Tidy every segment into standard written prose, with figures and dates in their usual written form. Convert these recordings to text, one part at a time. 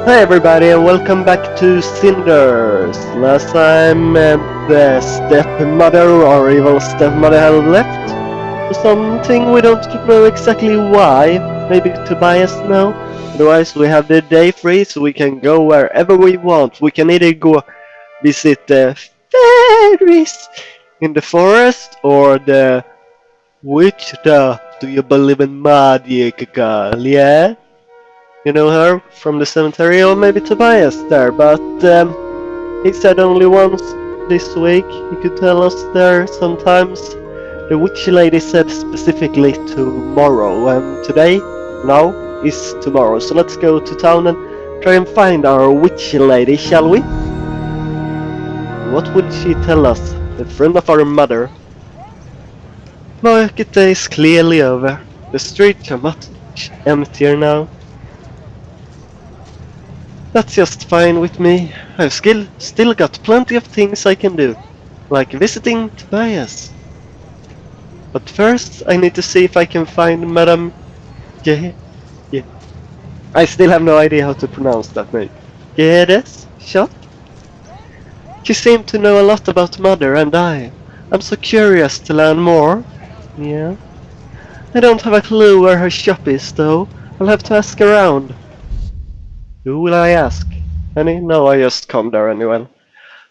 Hi everybody and welcome back to Cinders. Last time the stepmother or evil stepmother had left for something we don't know exactly why. Maybe Tobias know. Otherwise we have the day free so we can go wherever we want. We can either go visit the fairies in the forest or the witch. Do you believe in magic, girl? Yeah? You know her from the cemetery, or maybe Tobias there, but he said only once this week he could tell us there sometimes. The witch lady said specifically tomorrow, and today, now, is tomorrow. So let's go to town and try and find our witch lady, shall we? What would she tell us? The friend of our mother. Market day is clearly over. The streets are much emptier now. That's just fine with me. I've still got plenty of things I can do, like visiting Tobias. But first, I need to see if I can find Madame Ge... Ge... I still have no idea how to pronounce that name. Gedes shop? She seemed to know a lot about Mother and I'm so curious to learn more. Yeah. I don't have a clue where her shop is, though. I'll have to ask around. Who will I ask? Any? No, I just come there anyway.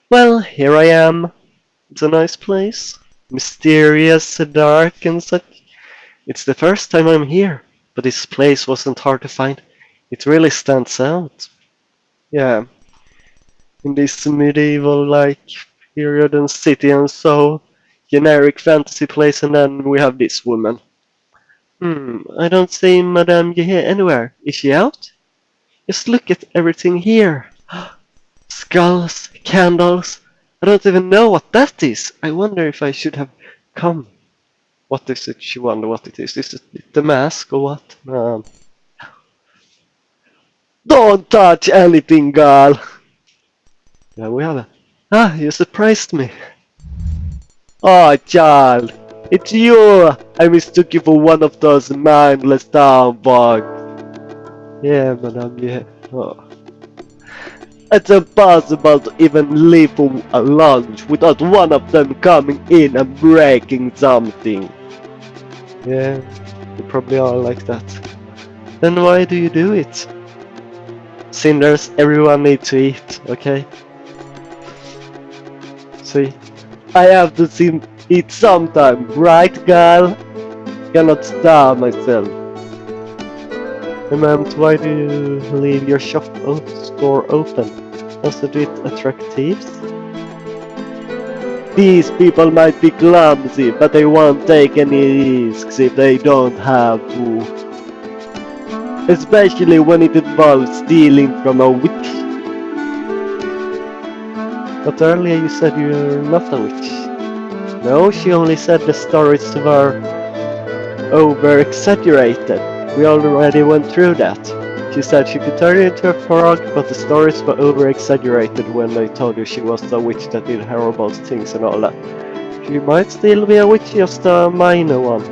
Well, here I am. It's a nice place. Mysterious, dark, and such. It's the first time I'm here, but this place wasn't hard to find. It really stands out. Yeah, in this medieval-like period and city and so generic fantasy place, and then we have this woman. I don't see Madame Gehe anywhere. Is she out? Just look at everything here. Skulls, candles. I don't even know what that is. I wonder if I should have come. What is it? She wonder what it is. Is it the mask or what? Don't touch anything, girl. Yeah, we have a... Ah, you surprised me. Oh, child. It's you. I mistook you for one of those mindless town bugs. Yeah, madam, yeah. Oh. It's impossible to even leave for a lunch without one of them coming in and breaking something. Yeah, you probably are like that. Then why do you do it? Cinders, everyone needs to eat, okay? See, I have to eat sometime, right, girl? Cannot starve myself. And why do you leave your store open? Does it attract thieves? These people might be clumsy, but they won't take any risks if they don't have to. Especially when it involves stealing from a witch. But earlier you said you're not a witch. No, she only said the stories were over-exaggerated. We already went through that. She said she could turn into a frog, but the stories were over-exaggerated when they told her she was a witch that did horrible things and all that. She might still be a witch, just a minor one.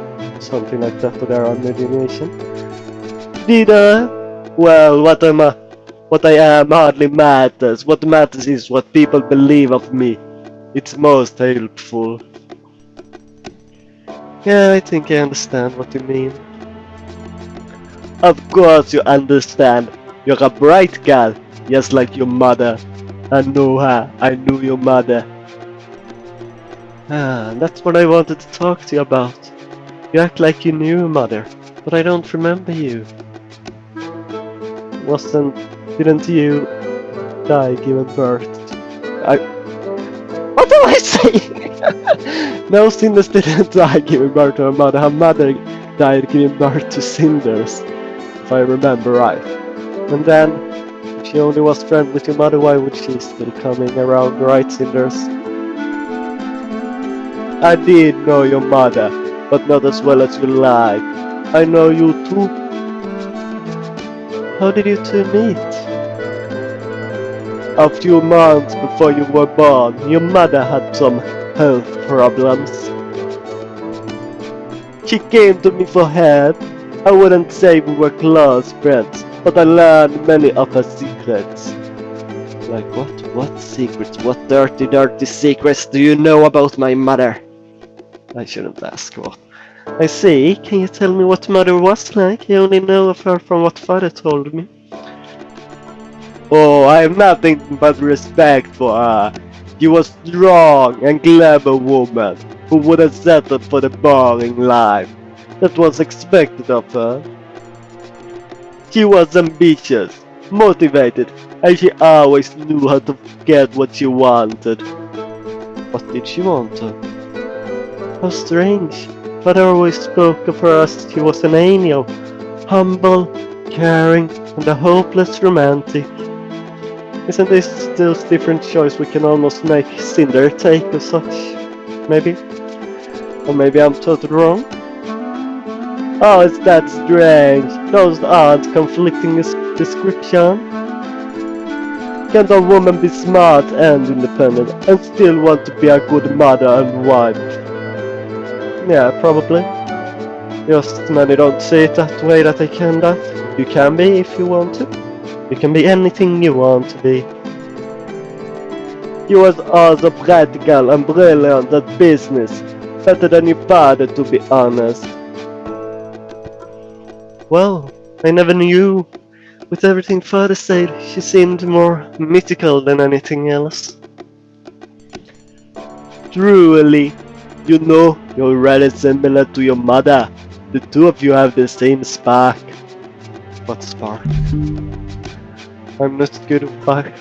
Something like that to their imagination. Did I? Well, what I am hardly matters. What matters is what people believe of me. It's most helpful. Yeah, I think I understand what you mean. Of course you understand. You're a bright girl, just like your mother. I know her. I knew your mother. That's what I wanted to talk to you about. You act like you knew your mother, but I don't remember you. Didn't you die giving birth? What am I saying? No, Cinders didn't die giving birth to her mother. Her mother died giving birth to Cinders, if I remember right. And then, if she only was friends with your mother, why would she still coming around, right, Cinders? I did know your mother, but not as well as you like. I know you too. How did you two meet? A few months before you were born, your mother had some health problems. She came to me for help. I wouldn't say we were close friends, but I learned many of her secrets. Like what? What secrets? What dirty, dirty secrets do you know about my mother? I shouldn't ask what. I see. Can you tell me what mother was like? I only know of her from what father told me. Oh, I have nothing but respect for her. She was strong and clever woman who would have settled for the boring life that was expected of her. She was ambitious, motivated, and she always knew how to get what she wanted. What did she want? How strange. Father always spoke of her as she was an angel, humble, caring, and a hopeless romantic. Isn't this those different choices we can almost make Cinder take or such? Maybe? Or maybe I'm totally wrong? Oh, is that strange? Those aren't conflicting descriptions. Can a woman be smart and independent and still want to be a good mother and wife? Yeah, probably. Just many don't see it that way that they can that. You can be if you want to. You can be anything you want to be. You was also practical and brilliant at business. Better than your father, to be honest. Well, I never knew. With everything father said, she seemed more mythical than anything else. Truly, you know, you're rather similar to your mother. The two of you have the same spark. What spark? I'm not good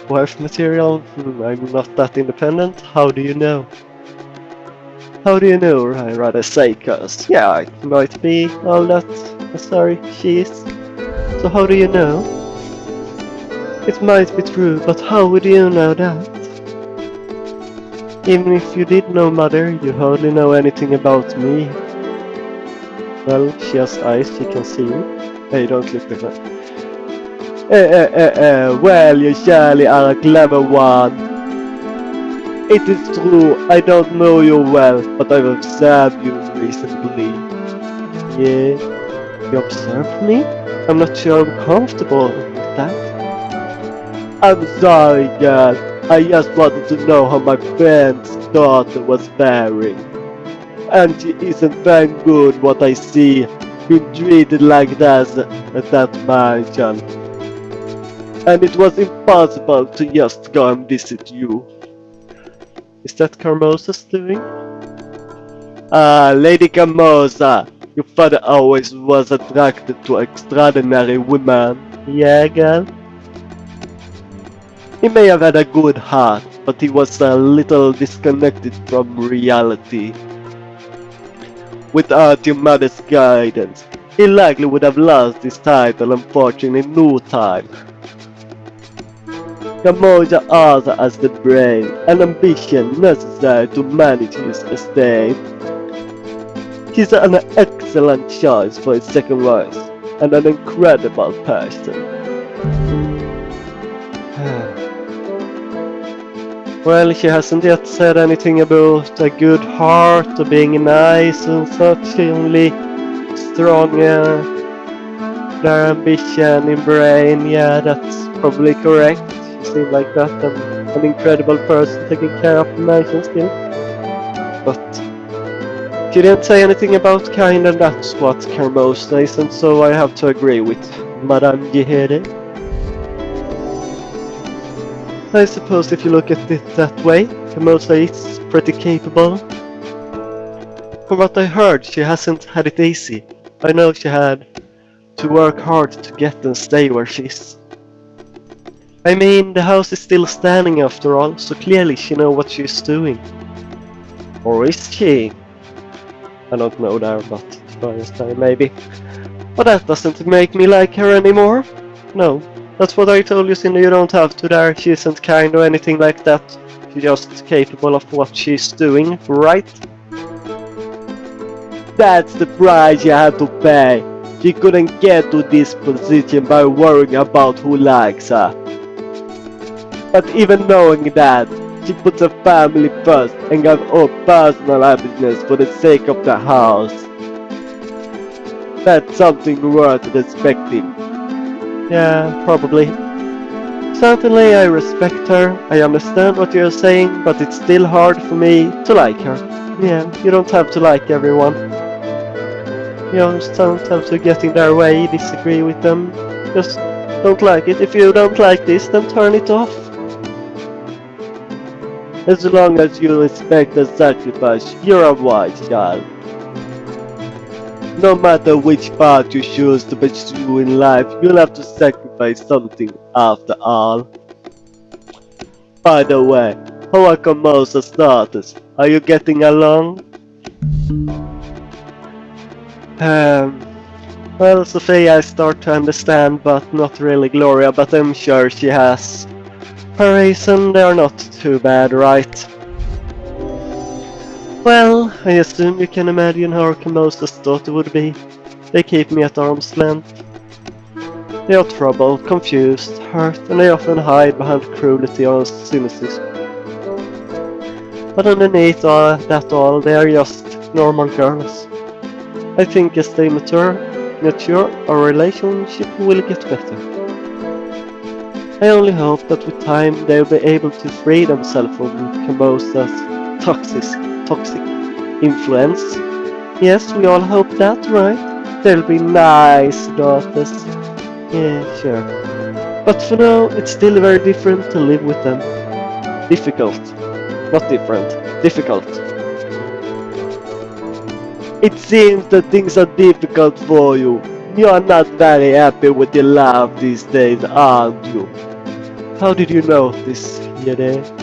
wife material. I'm not that independent. How do you know? How do you know? I rather say, cause yeah, it might be all that. Sorry, she is. So how do you know? It might be true, but how would you know that? Even if you did know mother, you hardly know anything about me. Well, she has eyes, she can see you. Hey, don't look at that. Well, you surely are a clever one. It is true, I don't know you well, but I've observed you recently. Yeah, you observed me? I'm not sure I'm comfortable with that. I'm sorry, girl. I just wanted to know how my friend's daughter was faring. And she isn't very good what I see, being treated like that at that mansion. And it was impossible to just go and visit you. Is that Carmosa's doing? Ah, Lady Carmosa, your father always was attracted to extraordinary women. Yeah, girl? He may have had a good heart, but he was a little disconnected from reality. Without your mother's guidance, he likely would have lost his title and fortune in no time. Kamoja also has the brain and ambition necessary to manage his estate. He's an excellent choice for his second wife, and an incredible person. Well, she hasn't yet said anything about a good heart or being nice and such. She only strong their ambition in brain. Yeah, that's probably correct. She seemed like that, and an incredible person taking care of the mansion still. But she didn't say anything about kind, and that's what Carmosa is, and so I have to agree with Madame Gihede. I suppose if you look at it that way, Carmosa is pretty capable. From what I heard, she hasn't had it easy. I know she had to work hard to get and stay where she is. I mean, the house is still standing after all, so clearly she knows what she's doing. Or is she? I don't know there, but to be honest, maybe. But that doesn't make me like her anymore. No, that's what I told you, Cindy, you don't have to there. She isn't kind or anything like that. She's just capable of what she's doing, right? That's the price you had to pay. She couldn't get to this position by worrying about who likes her. But even knowing that, she puts her family first and gave up personal happiness for the sake of the house. That's something worth respecting. Yeah, probably. Certainly I respect her, I understand what you're saying, but it's still hard for me to like her. Yeah, you don't have to like everyone. You just don't have to get in their way, disagree with them. Just don't like it. If you don't like this, then turn it off. As long as you respect the sacrifice, you're a wise child. No matter which path you choose to pursue in life, you'll have to sacrifice something after all. By the way, how are Komosa's daughters? Are you getting along? Um, well, Sophia I start to understand, but not really Gloria, but I'm sure she has her reason. They are not too bad, right? Well, I assume you can imagine how Komosa's daughter would be. They keep me at arm's length. They are troubled, confused, hurt, and they often hide behind cruelty or cynicism. But underneath all, they are just normal girls. I think as they mature, our relationship will get better. I only hope that with time they'll be able to free themselves from Komosa's toxic influence. Yes, we all hope that, right? They'll be nice daughters. Yeah, sure. But for now, it's still very different to live with them. Difficult. Not different. Difficult. It seems that things are difficult for you. You are not very happy with your life these days, aren't you? How did you know this,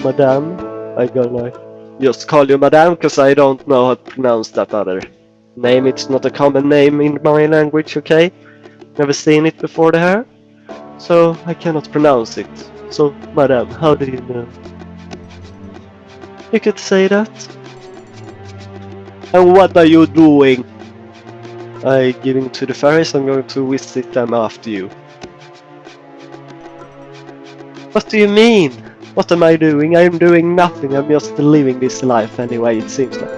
madame? I gonna just call you madame, cause I don't know how to pronounce that other name. It's not a common name in my language, okay? Never seen it before there, so I cannot pronounce it. So, madame, how do you know? You could say that. And what are you doing? I'm giving to the fairies. I'm going to visit them after you. What do you mean? What am I doing? I'm doing nothing. I'm just living this life anyway, it seems like.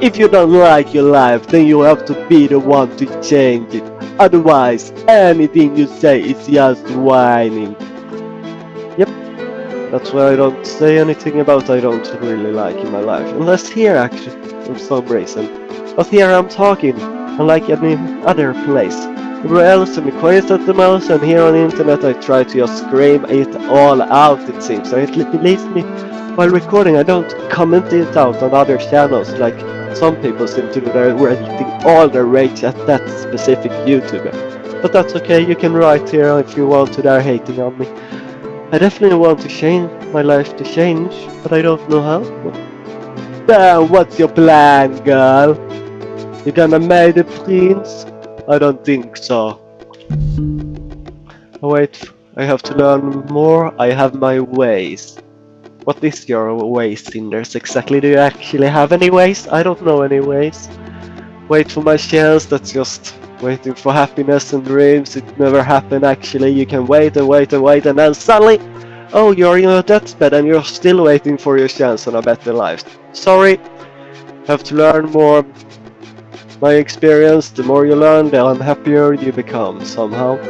If you don't like your life, then you have to be the one to change it. Otherwise, anything you say is just whining. Yep. That's why I don't say anything about I don't really like in my life. Unless here, actually, for some reason. But here I'm talking, unlike any other place. Everywhere else I'm quiet at the mouth, and here on the internet I try to just scream it all out, it seems. So it leaves me, while recording, I don't comment it out on other channels, like some people seem to do. They're venting all their rage at that specific YouTuber. But that's okay, you can write here if you want to, they're hating on me. I definitely want to change my life to change, but I don't know how. Damn, what's your plan, girl? You gonna marry the prince? I don't think so. Oh, wait, I have to learn more. I have my ways. What is your ways, Cinders? Exactly, do you actually have any ways? I don't know any ways. Wait for my chance, that's just waiting for happiness and dreams. It never happened actually. You can wait and wait and wait, and then suddenly, oh, you're in your deathbed and you're still waiting for your chance on a better life. Sorry, have to learn more. My experience, the more you learn, the unhappier you become somehow.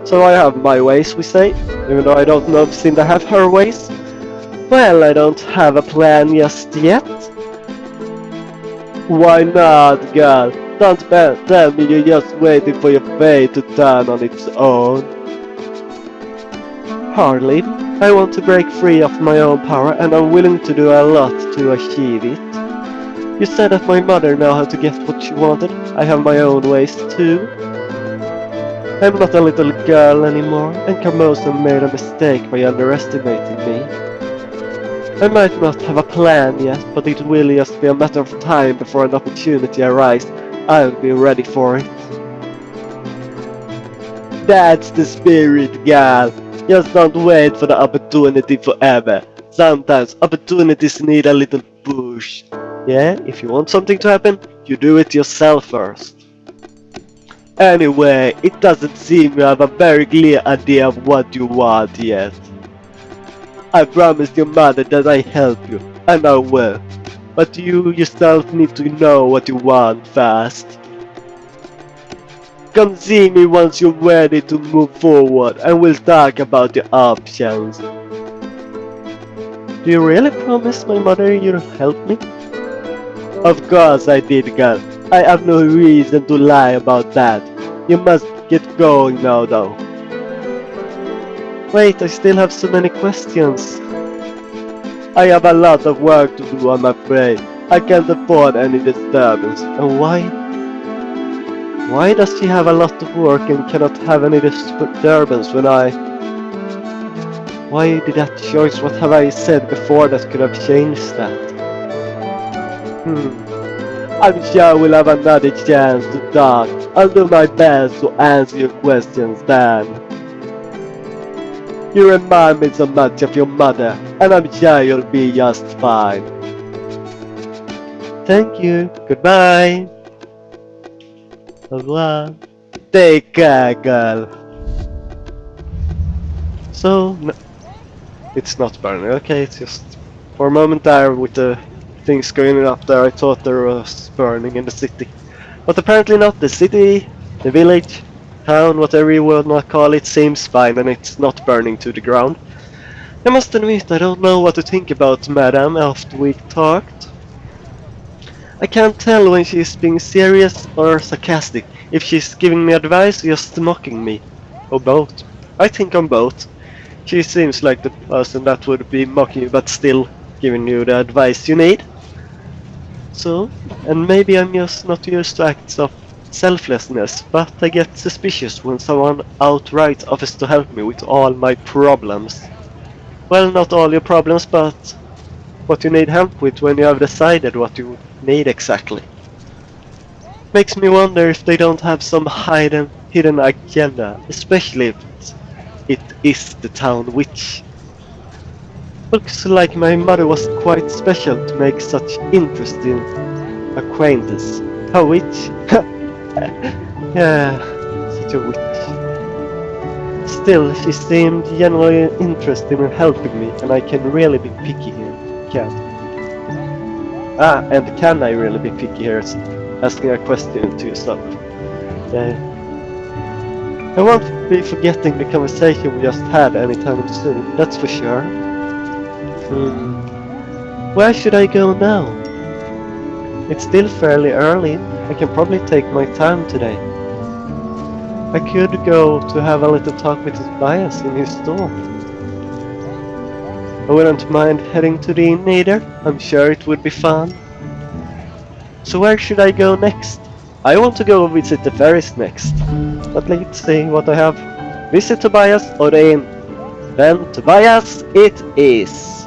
So I have my ways, we say, even though I don't know if Cinda have her ways. Well, I don't have a plan just yet. Why not, girl? Don't tell me you're just waiting for your fate to turn on its own. Hardly. I want to break free of my own power, and I'm willing to do a lot to achieve it. You said that my mother knew how to get what she wanted. I have my own ways too. I'm not a little girl anymore, and Carmosa made a mistake by underestimating me. I might not have a plan yet, but it will just be a matter of time before an opportunity arises. I'll be ready for it. That's the spirit, girl. Just don't wait for the opportunity forever. Sometimes opportunities need a little push. Yeah, if you want something to happen, you do it yourself first. Anyway, it doesn't seem you have a very clear idea of what you want yet. I promised your mother that I help you, and I will. But you yourself need to know what you want fast. Come see me once you're ready to move forward and we'll talk about the options. Do you really promise my mother you'll help me? Of course I did, girl. I have no reason to lie about that. You must get going now, though. Wait, I still have so many questions. I have a lot of work to do, I'm afraid. I can't afford any disturbance. And why? Why does she have a lot of work and cannot have any disturbance when I... Why did that choice? What have I said before that could have changed that? I'm sure we'll have another chance to talk. I'll do my best to answer your questions then. You remind me so much of your mother, and I'm sure you'll be just fine. Thank you. Goodbye. Au revoir. Take care, girl. So, no, it's not burning. Okay, it's just for a moment there with the things going up there, I thought there was burning in the city. But apparently not. The city, the village, town, whatever you wanna call it, seems fine and it's not burning to the ground. I must admit I don't know what to think about Madame after we talked. I can't tell when she's being serious or sarcastic, if she's giving me advice or just mocking me. Or both. I think on both. She seems like the person that would be mocking you but still giving you the advice you need. So, and maybe I'm just not used to acts of selflessness, but I get suspicious when someone outright offers to help me with all my problems. Well, not all your problems, but what you need help with when you have decided what you need exactly. Makes me wonder if they don't have some hidden agenda, especially if it is the town witch. Looks like my mother was quite special to make such interesting acquaintance. A witch? Yeah, such a witch. Still, she seemed genuinely interested in helping me, and I can really be picky here, can't I? And can I really be picky here? Asking a question to yourself. I won't be forgetting the conversation we just had anytime soon, that's for sure. Where should I go now? It's still fairly early. I can probably take my time today. I could go to have a little talk with Tobias in his store. I wouldn't mind heading to the inn either. I'm sure it would be fun. So where should I go next? I want to go visit the fairies next. But let's see what I have. Visit Tobias or the inn. Then Tobias it is.